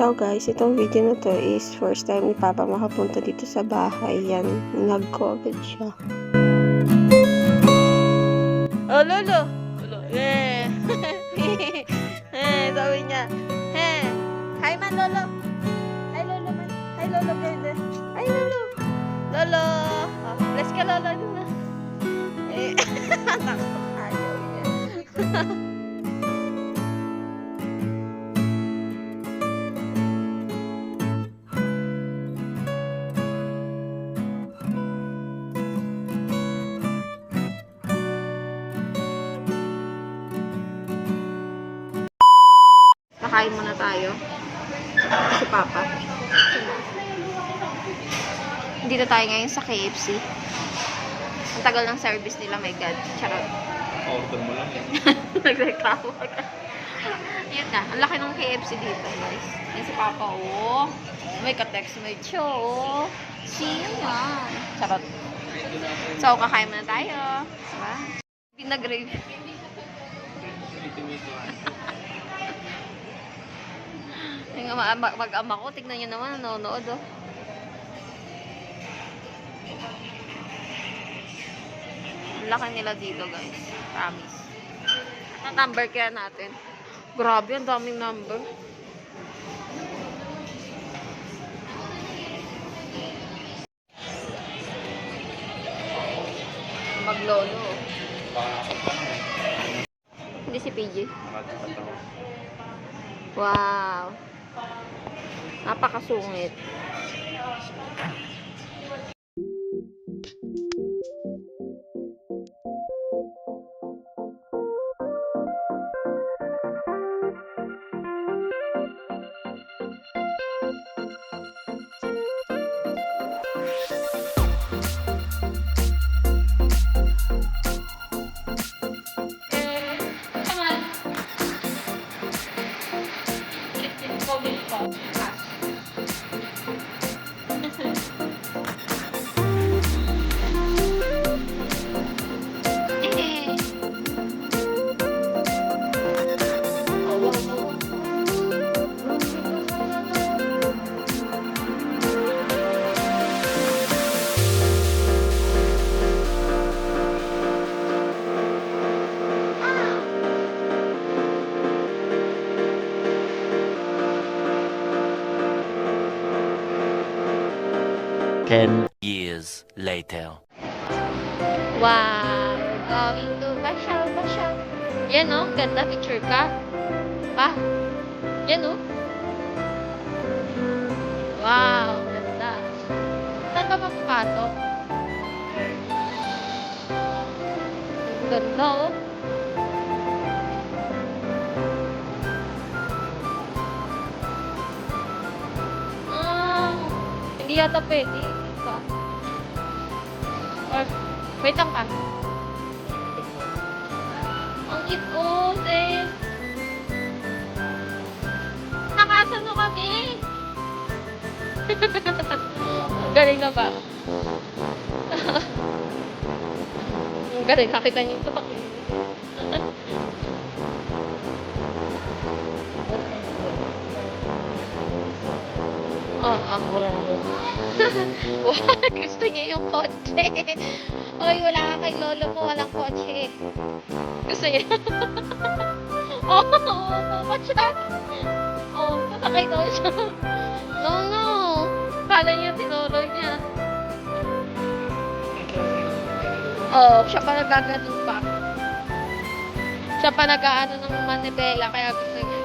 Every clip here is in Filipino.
Hello guys, itong video na to is first time ni Papa makapunta dito sa bahay. Yan, nag-COVID siya. Oh, Lolo! Lolo, eh! Sabi niya, hi man, Lolo! Hi, Lolo man! Hi, Lolo, kayo. Hi, Lolo! Lolo! Oh, bless ka, Lolo. Takot ayaw niya. Kakain muna tayo. Si Papa. Dito tayo ngayon sa KFC. Ang tagal ng service nila, my God. Charot. Order mo lang yan. Nagreklamo ka. Yun na. Ang laki ng KFC dito, guys. Yan si Papa, oh. May ka-text mate siya, oh. Sino yan? Charot. So, kakain muna tayo. Diba? Pinag-rave. Yung mag-ama ko, tignan nyo naman, nanonood, oh. Laki nila dito, guys. Promise. Ang number kaya natin. Grabe, ang daming number. Maglolo. Hindi si PJ. Wow. Napakasungit. Ten years later. Wow. Going to Basyal. Yan, oh. Ganda. Picture ka. Pa. Yan, oh. Wow. Ganda. Saan ka magpatok? Ganda, oh. Hindi yata pwede. Or, wait lang ka. Ang cute, eh. Nakasano kami. Galing na ba? Galing, nakita niyo ito. Wow, gusto niya yung kotse. Oy, wala ka kay lolo mo, walang kotse. Gusto niya. Oh, kotse. Oh, nakakay daw siya. No. Kala niya, tinuro niya. Oh, siya pa nagaganon pa. Siya pa nag-aano ng manibela, kaya gusto niya.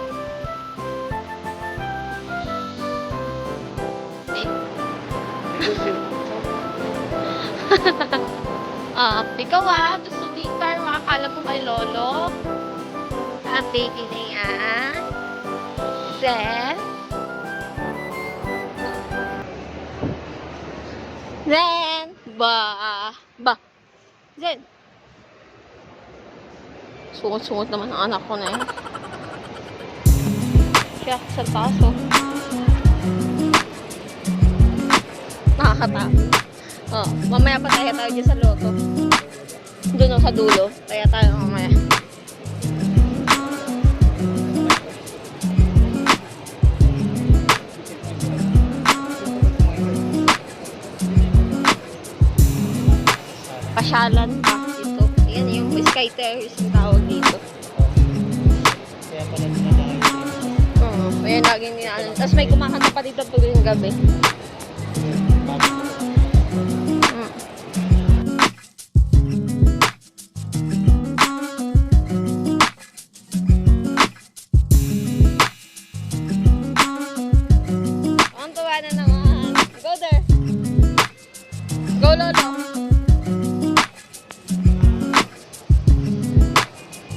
Ikaw gusto din car, makakala mo kay lolo. Ang baby na yan. Zen. Zen. Sungot-sungot naman ang anak ko na yan. Siya, sa paso. Nakakatakot. Oh, mamaya pa tayo dyan sa loto. Doon sa dulo. Kaya tayo mamaya. pasyalan pa ito. Yan yung sky terrace yung tawag dito. Kaya pala dinadaan dito. Oo, ayan laging dinaanan. Tapos may kumakanta pa dito tuwing gabi. Ang tuwa na naman. Go there. Go Lolo.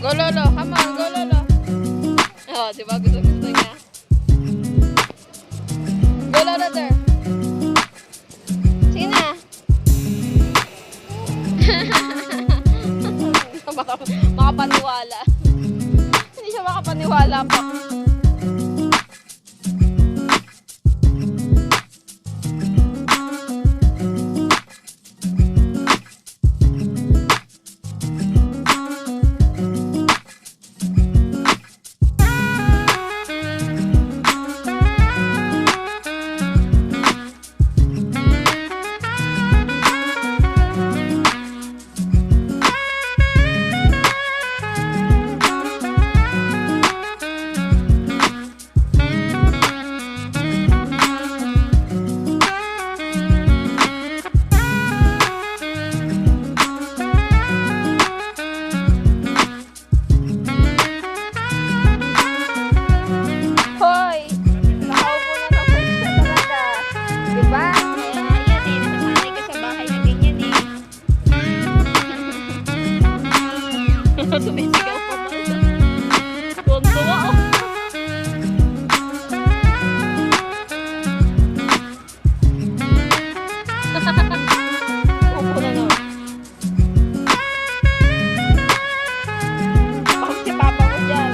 Go Lolo. Come on, go Lolo. Oh, di ba? Gusto niya. Go Lolo there. Sige na. Makapaniwala. Hindi siya makapaniwala pa. Hoy! Nakaupo na naman siya talaga. Diba? Kaya yan eh. Nasasanay ka sa bahay na ganyan eh. Sumisigaw pa ba? Tuntua oh. Upo na naman. Bakit si Papa mo dyan?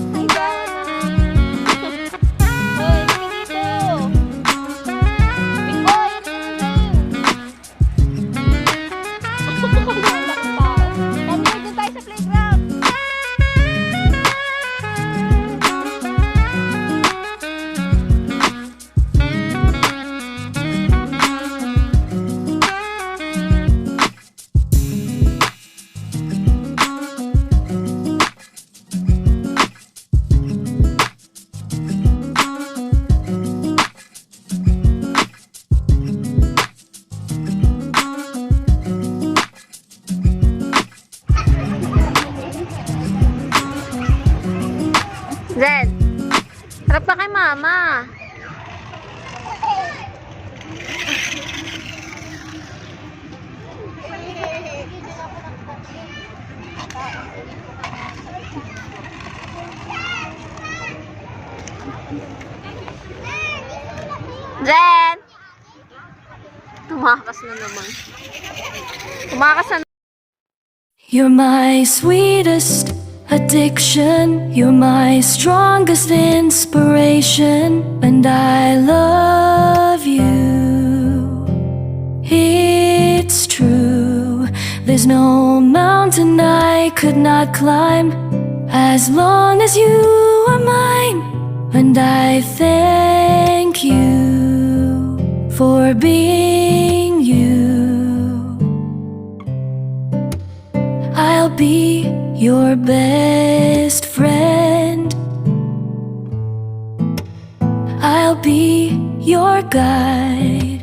Ay, gawa na. Hoy, sige dito. Big boy, ano naman? Ang laking tao. Kami, doon tayo sa playground. Zen, harap ka kay mama. Zen! Tumakas na naman. Tumakas na. You're my sweetest addiction, you're my strongest inspiration, and I love you. It's true, there's no mountain I could not climb as long as you are mine, and I thank you for being you. I'll be your best friend. I'll be your guide.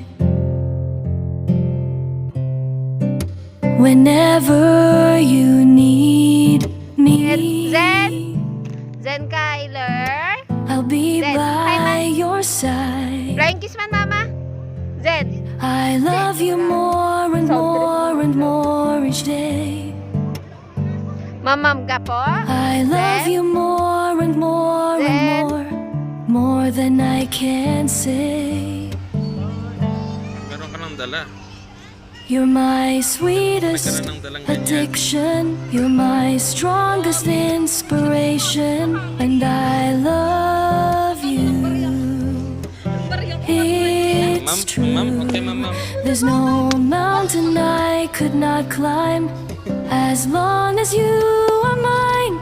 Whenever you need me, Zen Kyler. I'll be Zen, hi, by Ma. your side. Flying kiss man, mama. Zen. I love you more and more and more each day. Mamam ka po? I love Zen? you more and more Zen? and more than I can say. Meron ka ng dala. You're my May sweetest ka ng dalang ganyan. addiction. You're my strongest inspiration, and I love you. It's true. Ma'am, okay, ma'am. There's no mountain I could not climb as long as you are mine,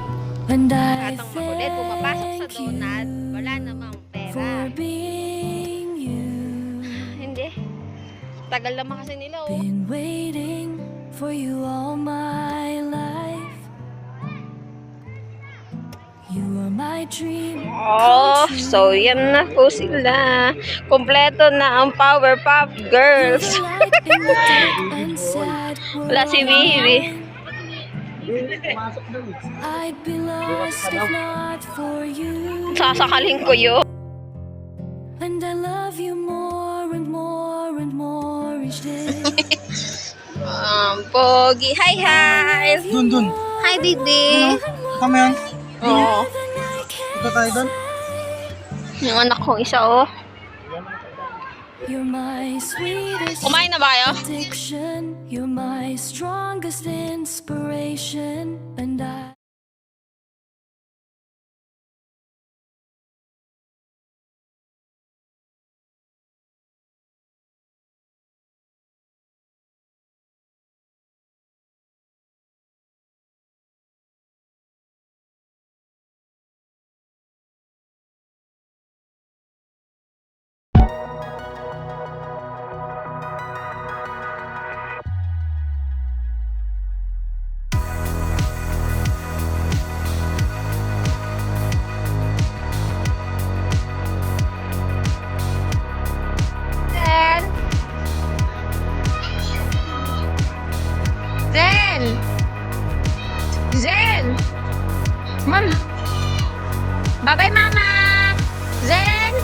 and I Katang makulit, pumapasok sa thank donut. you Wala namang for pera. being you. tagal naman kasi nila, oh. Been waiting for you all my life. You are my dream. Oh, so yan na po sila. Kompleto na ang Powerpuff Girls. The light in the dark and sad world. Wala si Bibi. I'd be lost if not for you. Sasakalin ko yun. And I love you more and more and more each day. Pogi. Hi, hi. Dun. Hi, Didi. Kami yan. Oo. Ito tayo dun. Yung anak kong isa, oh. You're my sweetest Kumain na ba kayo? addiction. You're my strongest inspiration. And I Zen! Zen! Zen! Mama! Bye-bye, Mama! Zen!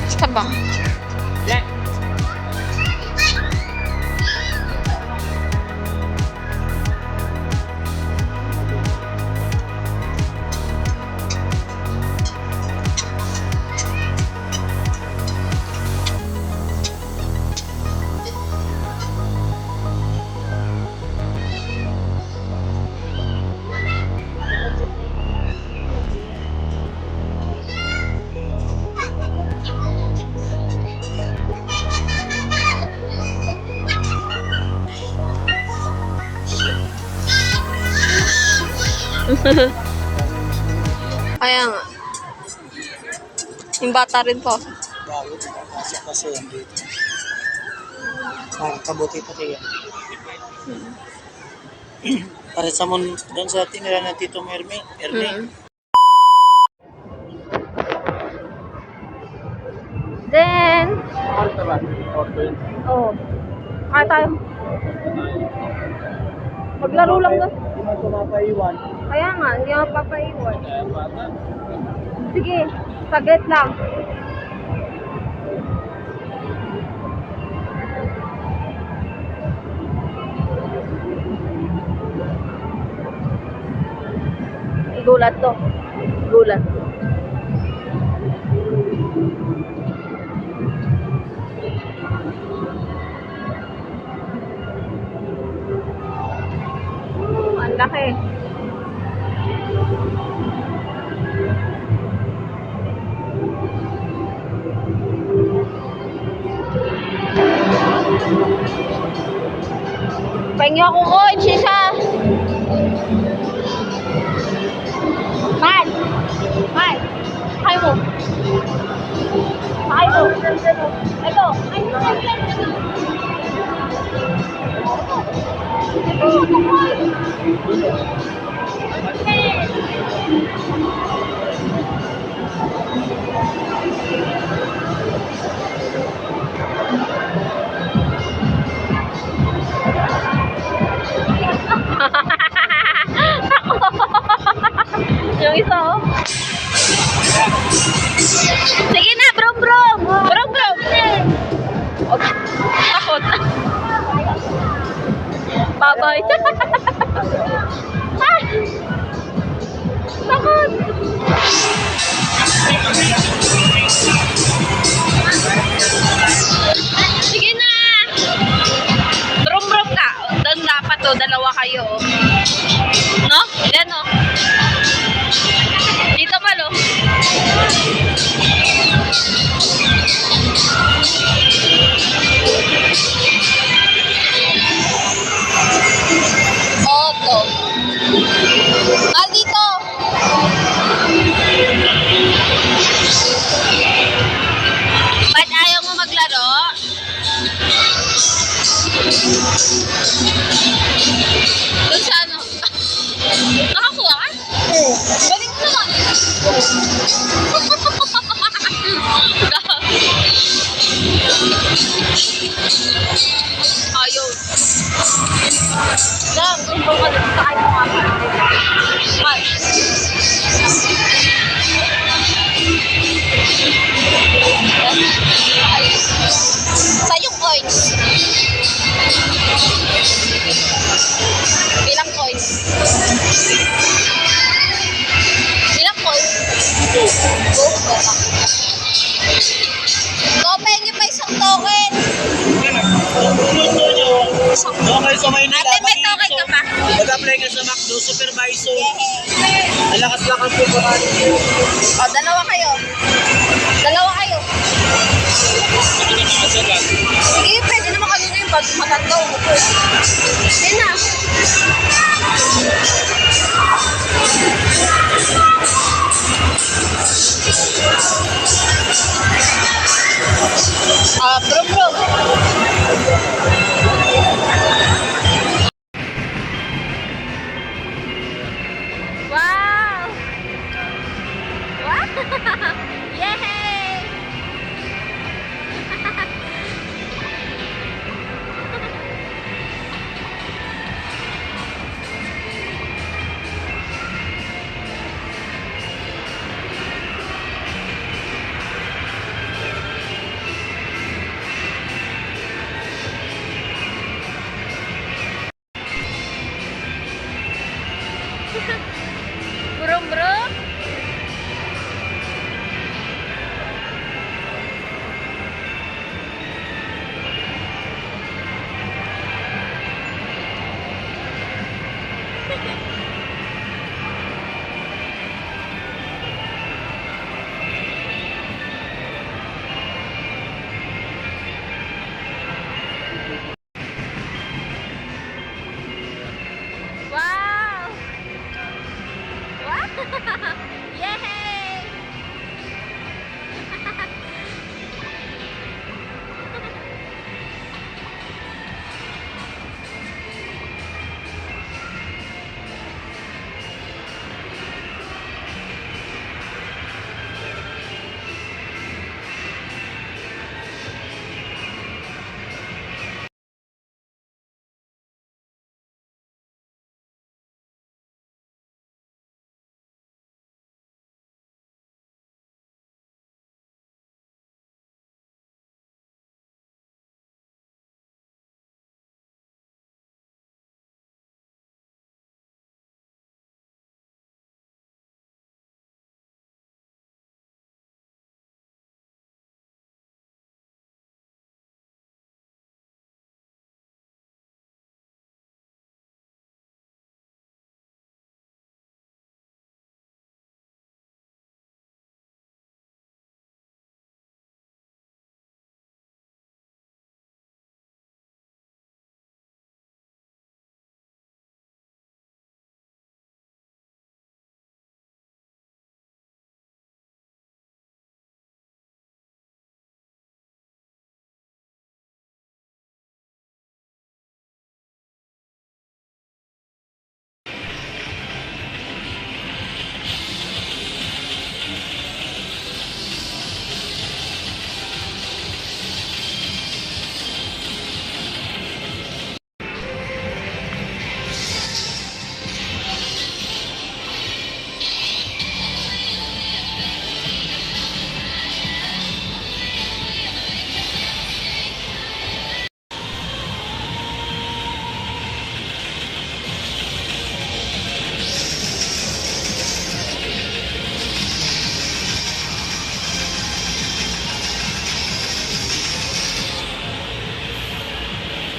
Basta ba? Kaya nga. Yung bata rin po. Bago, pinapasok kasi yan dito. Parang kabuti pati yan. Para sa doon sa tinira na Tito Ernie. Then, oh. Kaya tayo. Maglaro lang doon. Hindi mo pumapaiwan. Kaya nga, hindi ako papaiwan. Sige, saglit lang. Gulat to. Gulat. Ang laki. Pengen ako ko, isa. Man! Man! Sakay mo. Sakay mo. Ito. Yung isa, oh. Sige na, brum brum. Brum brum. Okay. Takot. Bye-bye. Ah! Takot. Ayaw. Lang, gusto ko na sa akin mga sa yung coins. Bilang coins. Bilang coins. Go. Open niyo pa isang token. Okay, so Maynila. Ate, may token ka pa? Mag-apply ka sa McDo, supervisor. Ang lakas-lakas po pa. O, dalawa kayo. Dalawa kayo. Sige, pwede naman kanina yung pag matanda o mupo. Hindi na. Bro. Wow! Wow! Yay! Bro. Wow! Wow! Yay!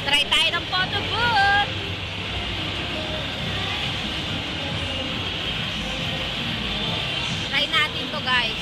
Try tayo ng photo booth! Try natin to, guys.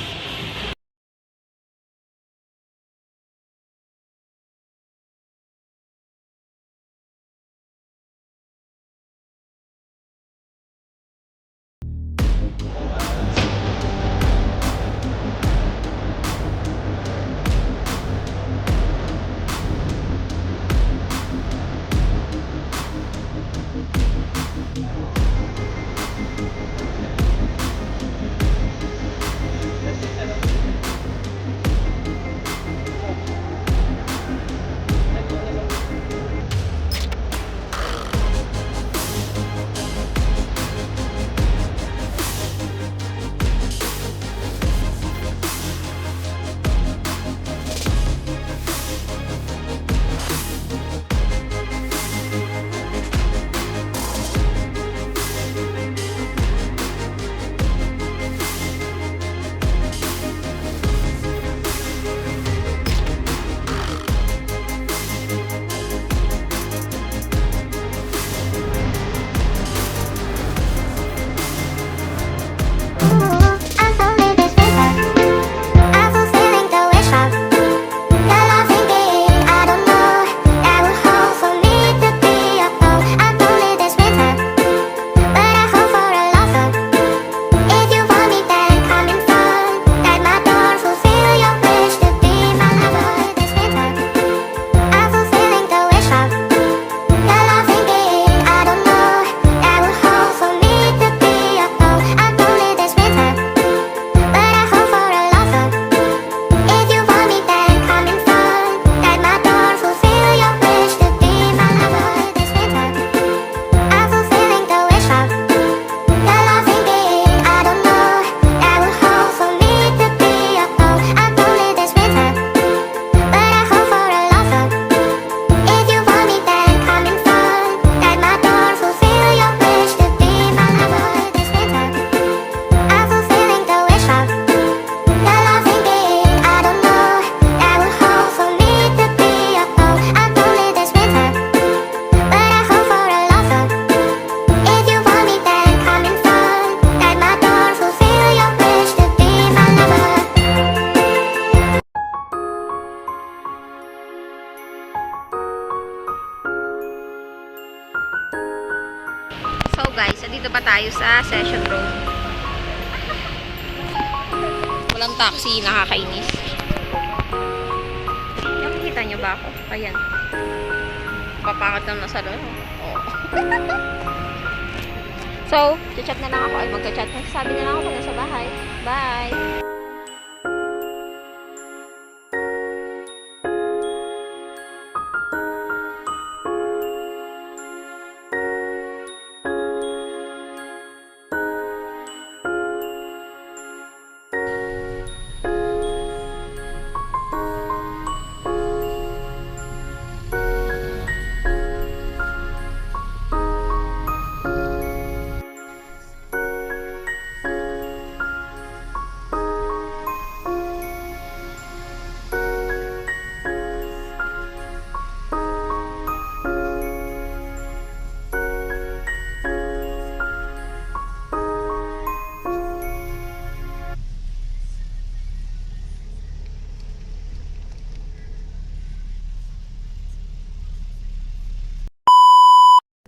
tayo sa session room. Walang taxi, nakakainis. Nakikita nyo ba ako? Ayan. Papangat lang na sa loob. Oh. So, chat na lang ako. Ay, magka-chat. Sabi na lang ako pag nasa bahay. Bye!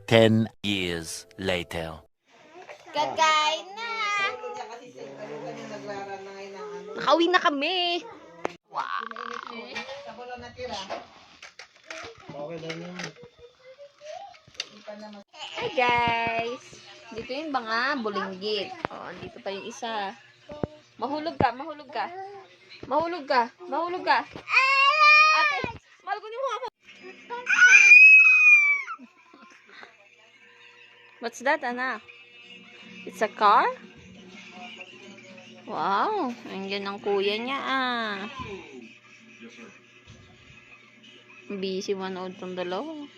Ten years later. Kakain na! Nakauwi na kami! Wow! Hi guys! Dito yung mga bulinggit. Oh, dito pa yung isa. Mahulog ka, mahulog ka. Mahulog ka, mahulog ka. Ate, mahal ko mo ako. What's that, anak? It's a car? Wow, andyan ang kuya niya Busy manood tong dalawa.